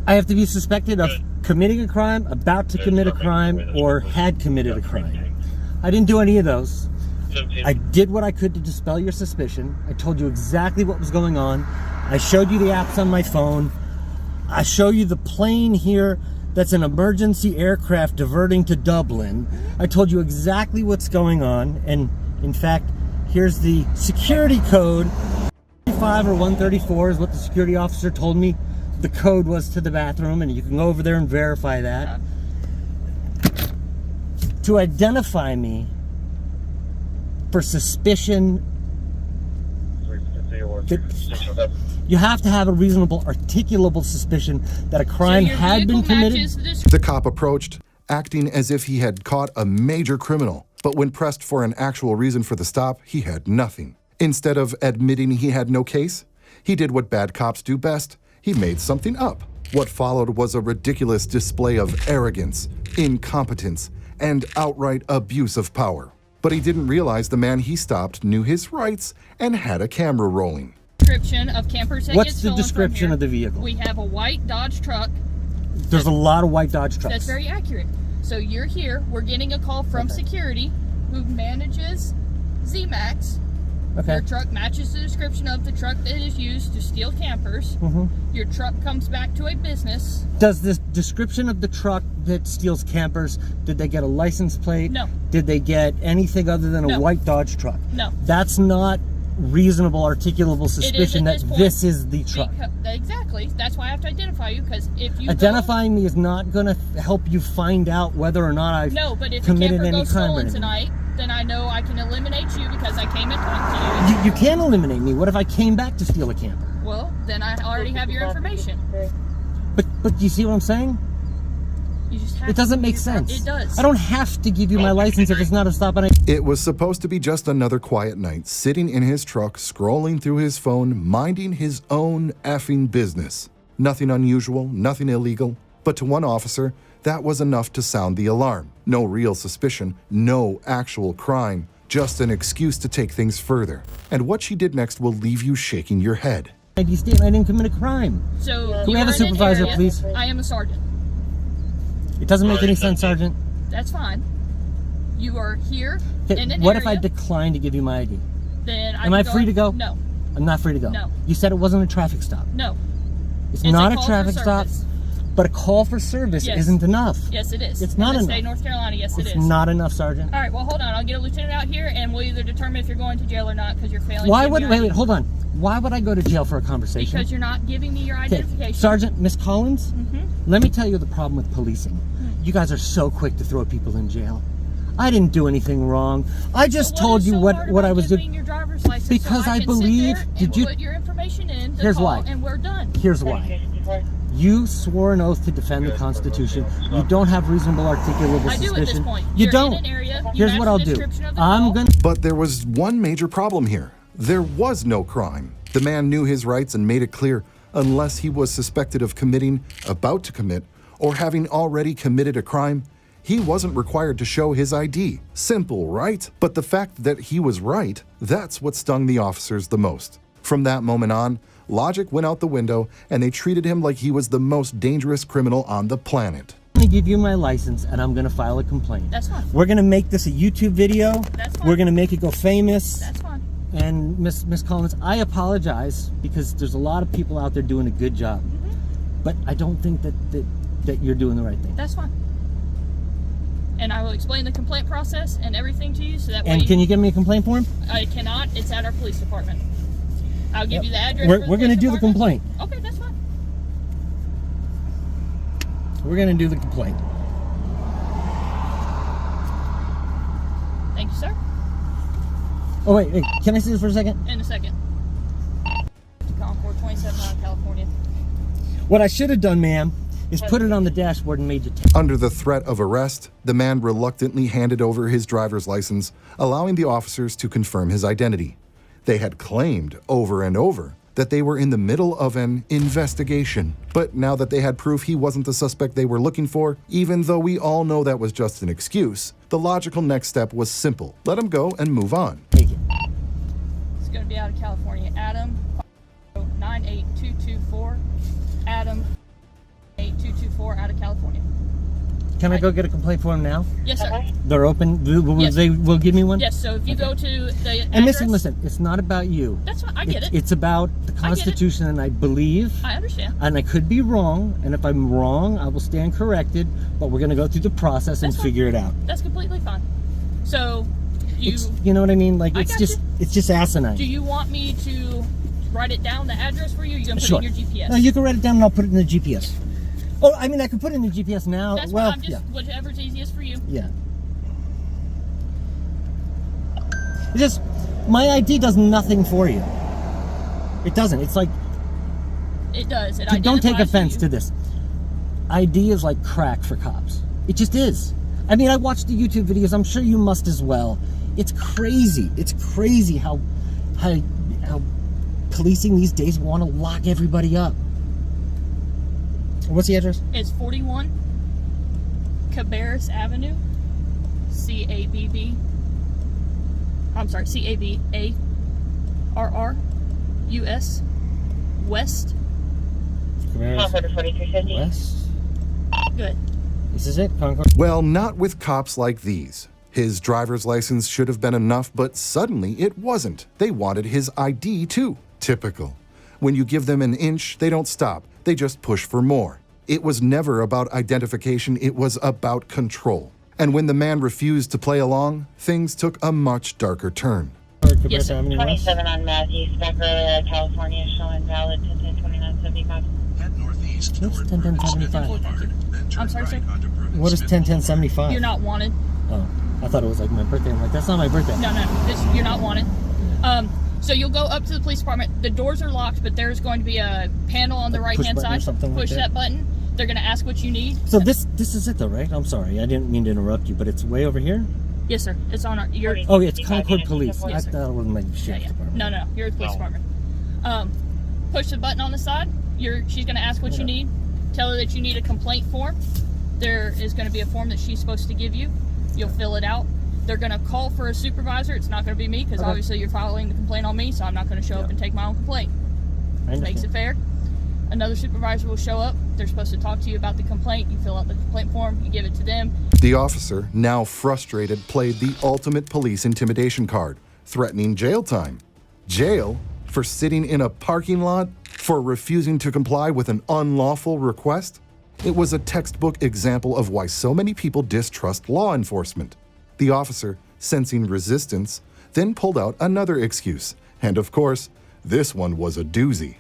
I have to be suspected of committing a crime, about to commit a crime, or had committed a crime. I didn't do any of those. I did what I could to dispel your suspicion. I told you exactly what was going on. I showed you the apps on my phone. I show you the plane here that's an emergency aircraft diverting to Dublin. I told you exactly what's going on, and in fact, here's the security code. 135 or 134 is what the security officer told me the code was to the bathroom, and you can go over there and verify that. To identify me for suspicion, you have to have a reasonable, articulable suspicion that a crime had been committed. The cop approached, acting as if he had caught a major criminal. But when pressed for an actual reason for the stop, he had nothing. Instead of admitting he had no case, he did what bad cops do best. He made something up. What followed was a ridiculous display of arrogance, incompetence, and outright abuse of power. But he didn't realize the man he stopped knew his rights and had a camera rolling. Description of campers that What's get the stolen description from here. of the vehicle? We have a white Dodge truck. There's a lot of white Dodge trucks. That's very accurate. So you're here. We're getting a call from security who manages Z-Max. Okay. Your truck matches the description of the truck that is used to steal campers. Your truck comes back to a business. Does this description of the truck that steals campers, did they get a license plate? No. Did they get anything other than a No. white Dodge truck? No. That's not reasonable, articulable suspicion that this is the truck. Exactly. That's why I have to identify you, because if you Identifying me is not going to help you find out whether or not I've No, but if the committed camper any goes crime or stolen anything. tonight, then I know I can eliminate you because I came and talked to you. You can eliminate me. What if I came back to steal a camper? Well, then I already have your information. But you see what I'm saying? You just have It doesn't to make give your- sense. It does. I don't have to give you my license if it's not a stop and It was supposed to be just another quiet night, sitting in his truck, scrolling through his phone, minding his own effing business. Nothing unusual, nothing illegal, but to one officer, that was enough to sound the alarm. No real suspicion, no actual crime, just an excuse to take things further. And what she did next will leave you shaking your head. ID statement. I didn't commit a crime. So Can we have a you're in an supervisor, area. please? I am a sergeant. It doesn't make any sense, Sergeant. That's fine. You are here Okay, in an what area. if I decline to give you my ID? Then Am I free to go? No. I'm not free to go. No. You said it wasn't a traffic stop. No. It's a not a call for traffic stop, service. but a call for service Yes. isn't enough. Yes, it is. It's not in the enough. state of North Carolina, yes, it It's is. not enough, Sergeant. All right, well, hold on. I'll get a lieutenant out here, and we'll either determine if you're going to jail or not because you're failing. Why to give would me wait? your Wait, hold on. Why would I go to jail for a conversation? Because you're not giving me your Okay, identification. Sergeant, Miss Collins, Mhm. let me tell you the problem with policing. You guys are so quick to throw people in jail. I didn't do anything wrong. I just told you what I was doing. Your driver's license Because so I can sit believe- there did and you- put your information in the Here's call, why. and we're done. Here's why. You swore an oath to defend the Constitution. You don't have reasonable articulable I do suspicion. at this point. You You're don't. in an area, you Here's match what the I'll do. description of the I'm call. gonna. But there was one major problem here. There was no crime. The man knew his rights and made it clear, unless he was suspected of committing, about to commit, or having already committed a crime, he wasn't required to show his ID. Simple, right? But the fact that he was right, that's what stung the officers the most. From that moment on, logic went out the window and they treated him like he was the most dangerous criminal on the planet. I'm gonna give you my license and I'm gonna file a complaint. That's fine. We're gonna make this a YouTube video. That's fine. We're gonna make it go famous. That's fine. And Miss Collins, I apologize because there's a lot of people out there doing a good job, but I don't think that you're doing the right thing. That's fine. And I will explain the complaint process and everything to you so that way. And can you give me a complaint form? I cannot. It's at our police department. I'll give you the address. We're for the going to police do the department. complaint. Okay, that's fine. We're going to do the complaint. Thank you, sir. Oh wait, can I see this for a second? In a second. Concord 27 out of California. What I should have done, ma'am, is put it on the dashboard and made you Under the threat of arrest, the man reluctantly handed over his driver's license, allowing the officers to confirm his identity. They had claimed over and over that they were in the middle of an investigation. But now that they had proof he wasn't the suspect they were looking for, even though we all know that was just an excuse, the logical next step was simple. Let him go and move on. Take it. It's going to be out of California. Adam 98224. Adam 8224 out of California. Can I go get a complaint form now? Yes, sir. They're open. Yes. They will give me one? Yes, so if you go to the And address, listen, it's not about you. That's fine. I get it. It's about the Constitution, and I believe, I understand. and I could be wrong, and if I'm wrong, I will stand corrected, but we're going to go through the process and That's fine. figure it out. That's completely fine. So, You know what I mean? Like, I it's got just, you. it's just asinine. Do you want me to write it down, the address for you? Or you going to Sure. put it in your GPS? No, you can write it down and I'll put it in the GPS. Oh, I mean, I can put it in the GPS now. That's well, fine. I'm just, whatever's easiest for you. yeah. It's just, my ID does nothing for you. It doesn't. It's like, It does. It don't take identifies offense you. to this. ID is like crack for cops. It just is. I mean, I watched the YouTube videos. I'm sure you must as well. It's crazy. It's crazy how policing these days want to lock everybody up. What's the address? It's 41 Cabarrus Avenue, CABB, I'm sorry, CABARRUS West. West. Good. This is it, Concord. Well, not with cops like these. His driver's license should have been enough, but suddenly it wasn't. They wanted his ID too. Typical. When you give them an inch, they don't stop. They just push for more. It was never about identification, it was about control. And when the man refused to play along, things took a much darker turn. Yes, sir. 27 on Matthew Specker, California, showing valid 10-10-29-75. Head northeast. What's 10-10-75? I'm sorry, sir? What is 10-10-75? You're not wanted. Oh, I thought it was like my birthday. I'm like, that's not my birthday. No, you're not wanted. So you'll go up to the police department. The doors are locked, but there's going to be a panel on the right-hand side. Push that button. They're going to ask what you need. So this is it though, right? I'm sorry, I didn't mean to interrupt you, but it's way over here? Yes, sir. It's on our... Oh, yeah, it's Concord Police. Yes, I thought it was my sheriff's department. No, you're the police department. Push the button on the side. She's going to ask what you need. Tell her that you need a complaint form. There is going to be a form that she's supposed to give you. You'll fill it out. They're going to call for a supervisor. It's not going to be me because obviously you're filing the complaint on me, so I'm not going to show up and take my own complaint. Makes it fair. Another supervisor will show up. They're supposed to talk to you about the complaint. You fill out the complaint form. You give it to them. The officer, now frustrated, played the ultimate police intimidation card, threatening jail time. Jail for sitting in a parking lot? For refusing to comply with an unlawful request? It was a textbook example of why so many people distrust law enforcement. The officer, sensing resistance, then pulled out another excuse. And of course, this one was a doozy.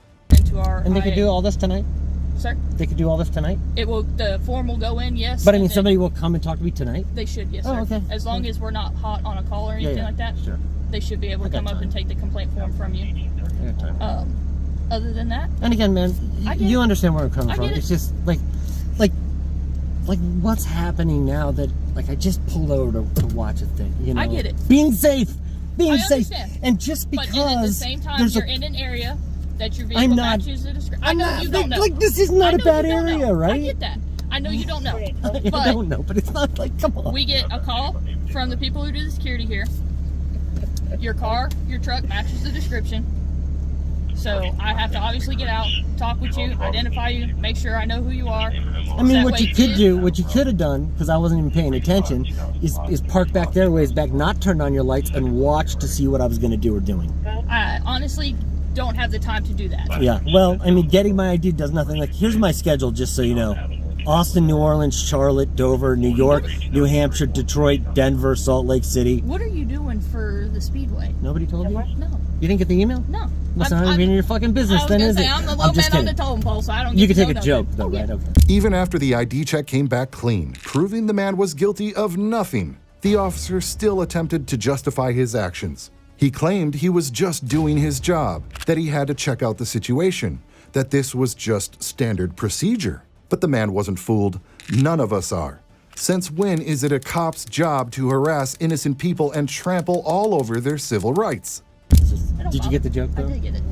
And they could do all this tonight? Sir? They could do all this tonight? The form will go in, yes. But I mean, somebody will come and talk to me tonight? They should, yes, Oh, sir. okay. As long as we're not hot on a call or anything like that, sure. They should be able to come up and take the complaint form from you. Other than that, and again, man, you understand where I'm coming from. It. It's just like what's happening now that I just pulled over to watch a thing. You know, I get it. Being safe, I understand. and just because but at the same time, you're in an area that your vehicle matches the description. I know you don't know. This is not a bad area, right? I get that. I know you don't know. I don't know, but it's not come on. We get a call from the people who do the security here. Your truck matches the description. So I have to obviously get out, talk with you, identify you, make sure I know who you are. I mean, what you could have done, because I wasn't even paying attention, is park back there, ways back, not turn on your lights, and watch to see what I was going to do or doing. I honestly don't have the time to do that. Yeah, well, I mean, getting my ID does nothing. Here's my schedule, just so you know. Austin, New Orleans, Charlotte, Dover, New York, New Hampshire, Detroit, Denver, Salt Lake City. What are you doing for the Speedway? Nobody told you? No. You didn't get the email? No. That's not even your fucking business, then, is it? I'm the low man on the totem pole, so I don't You get can to take a know joke, nothing. though, right? Okay. Even after the ID check came back clean, proving the man was guilty of nothing, the officer still attempted to justify his actions. He claimed he was just doing his job, that he had to check out the situation, that this was just standard procedure. But the man wasn't fooled. None of us are. Since when is it a cop's job to harass innocent people and trample all over their civil rights? Did you get the joke, though? I did get it.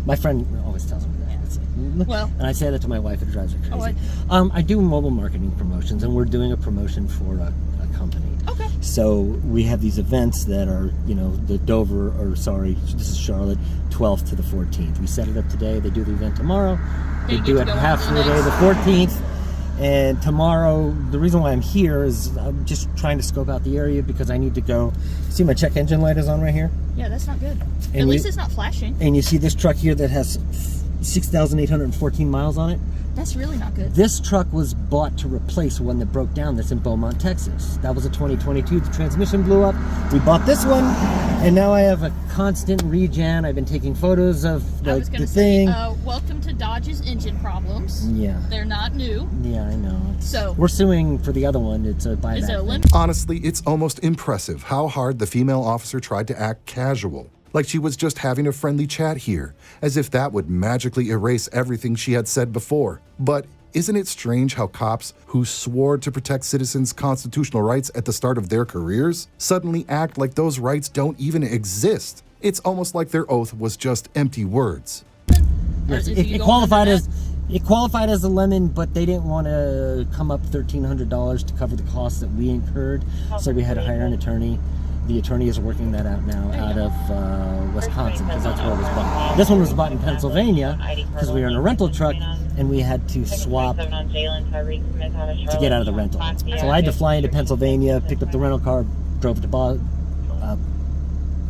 My friend always tells me that. It's like, well, and I say that to my wife, it drives her crazy. Oh, I do mobile marketing promotions, and we're doing a promotion for a company. Okay. So we have these events that are, this is Charlotte, 12th to the 14th. We set it up today. They do the event tomorrow. They do it half of the day, the 14th. And tomorrow, the reason why I'm here is I'm just trying to scope out the area because I need to go. See, my check engine light is on right here. Yeah, that's not good. And At least it's not flashing. And you see this truck here that has 6,814 miles on it? That's really not good. This truck was bought to replace one that broke down that's in Beaumont, Texas. That was a 2022. The transmission blew up. We bought this one, and now I have a constant regen. I've been taking photos of the thing. Welcome to Dodge's engine problems. Yeah. They're not new. Yeah, I know. So we're suing for the other one. It's a buyback. Is it a limit? Honestly, it's almost impressive how hard the female officer tried to act casual. Like she was just having a friendly chat here, as if that would magically erase everything she had said before. But isn't it strange how cops who swore to protect citizens' constitutional rights at the start of their careers suddenly act like those rights don't even exist? It's almost like their oath was just empty words. Yes, it qualified as a lemon, but they didn't want to come up $1,300 to cover the costs that we incurred, so we had to hire an attorney. The attorney is working that out now out of Wisconsin, because that's where it was bought. This one was bought in Pennsylvania because we were in a rental truck and we had to swap to get out of the rental. So I had to fly into Pennsylvania, picked up the rental car, drove to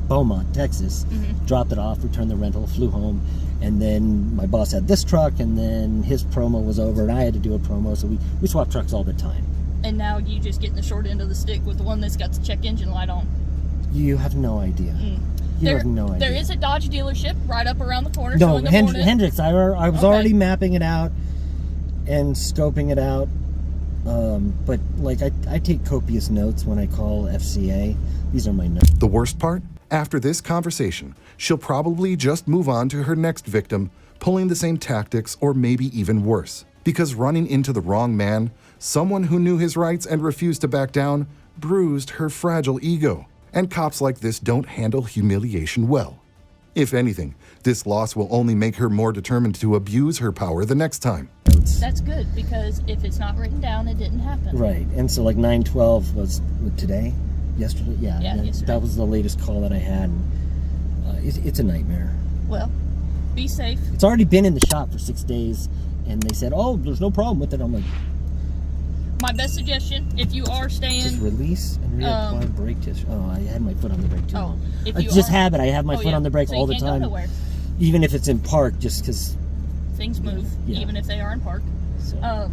Beaumont, Texas, dropped it off, returned the rental, flew home, and then my boss had this truck, and then his promo was over, and I had to do a promo, so we swap trucks all the time. And now you just getting the short end of the stick with the one that's got the check engine light on. You have no idea. You have no idea. There is a Dodge dealership right up around the corner. No, so in the morning, Hendrix. I was already mapping it out and scoping it out. But like I take copious notes when I call FCA. These are my notes. The worst part? After this conversation, she'll probably just move on to her next victim, pulling the same tactics or maybe even worse. Because running into the wrong man, someone who knew his rights and refused to back down, bruised her fragile ego. And cops like this don't handle humiliation well. If anything, this loss will only make her more determined to abuse her power the next time. That's good, because if it's not written down, it didn't happen. Right, and so like 9/12 was today? Yesterday? Yeah, yesterday. That was the latest call that I had. It's a nightmare. Well, be safe. It's already been in the shop for 6 days, and they said, oh, there's no problem with it. I'm like... My best suggestion, if you are staying... Just release and reapply brake tissue. Oh, I had my foot on the brake too long. If I you just are, have it. I have my foot on the brakes so all the you can't time. Go nowhere. Even if it's in park, just because... Things move, even if they are in park. So.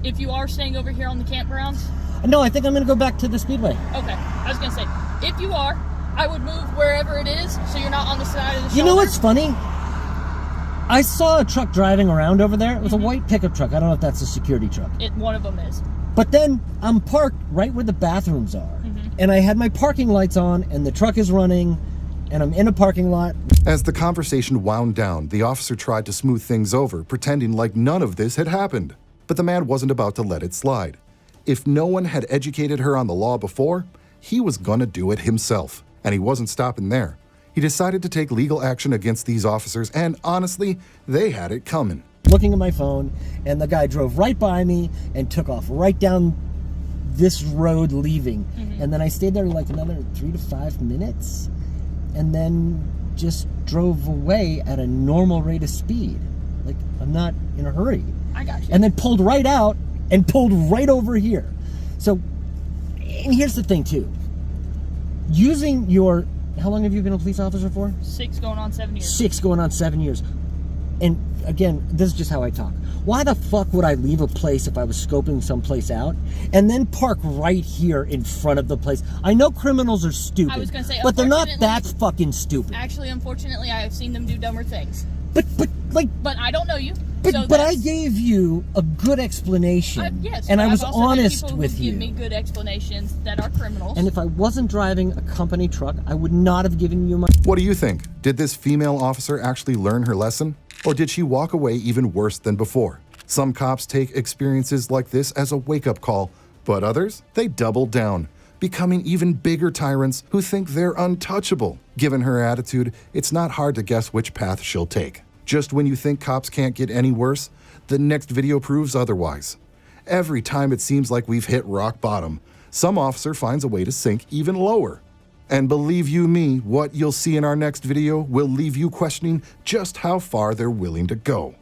If you are staying over here on the campgrounds... No, I think I'm going to go back to the Speedway. Okay, I was going to say, if you are, I would move wherever it is, so you're not on the side of the shoulder. You know what's funny? I saw a truck driving around over there. It was a white pickup truck. I don't know if that's a security truck. One of them is. But then I'm parked right where the bathrooms are. And I had my parking lights on, and the truck is running, and I'm in a parking lot. As the conversation wound down, the officer tried to smooth things over, pretending like none of this had happened. But the man wasn't about to let it slide. If no one had educated her on the law before, he was gonna do it himself. And he wasn't stopping there. He decided to take legal action against these officers, and honestly, they had it coming. Looking at my phone, and the guy drove right by me and took off right down this road leaving. And then I stayed there like another 3 to 5 minutes, and then just drove away at a normal rate of speed. Like, I'm not in a hurry. I got you. And then pulled right out and pulled right over here. So, and here's the thing too. Using your, how long have you been a police officer for? 6 going on 7 years. 6 going on 7 years. And again, this is just how I talk. Why the fuck would I leave a place if I was scoping someplace out and then park right here in front of the place? I know criminals are stupid, I was gonna say, but they're not that fucking stupid. Actually, unfortunately, I have seen them do dumber things. But I don't know you. But I gave you a good explanation, yes, and but I was I've also had honest people with who you. Give me good explanations that are criminals. And if I wasn't driving a company truck, I would not have given you my... What do you think? Did this female officer actually learn her lesson? Or did she walk away even worse than before? Some cops take experiences like this as a wake-up call, but others, they double down, becoming even bigger tyrants who think they're untouchable. Given her attitude, it's not hard to guess which path she'll take. Just when you think cops can't get any worse, the next video proves otherwise. Every time it seems like we've hit rock bottom, some officer finds a way to sink even lower. And believe you me, what you'll see in our next video will leave you questioning just how far they're willing to go.